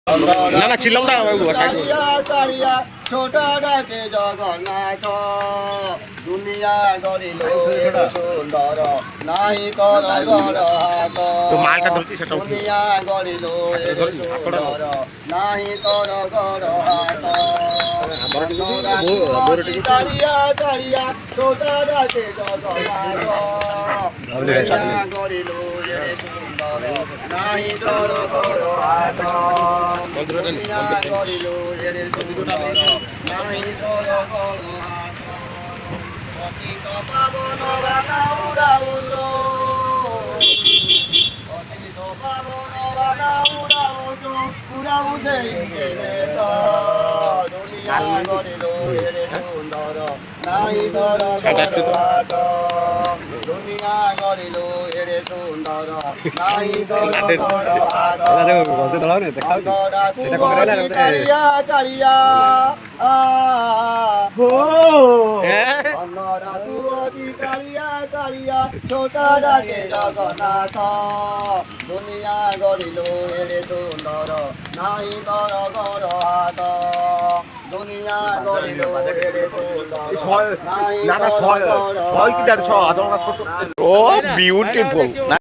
না না ছিলাম না কালিয়া কালিয়া ছোট ডাকে জগন্নাথ দুনিয়া গড়িল এর সুন্দর নাই কর গড় হাত দুনিয়া গড়িল এর সুন্দর নাই কর গড় হাত কালিয়া কালিয়া ছোট ডাকে জগন্নাথ দুনিয়া গড়িল এর সুন্দর নাই কর গড় হাত দুনিয়া গড়িল এর সুন্দর নাই কর গড় হাত অতীত পাবন বানাউরাউল অতীত পাবন বানাউরাউল উড়াউ সেই তো দুনিয়া গড়িল এর সুন্দর নাই কর গড় হাত দুনিয়া গড়িল এর সুন্দর নাই কর গড় হাত কালিয়া কালিয়া কালিয়া কালিয়া ছোট ডাকে জগন্নাথ দুনিয়া গড়িল এর সুন্দর নাই কর গড় হাত দুনিয়া গড়িল এর সুন্দর নাই কর গড় হাত ও বিউটিফুল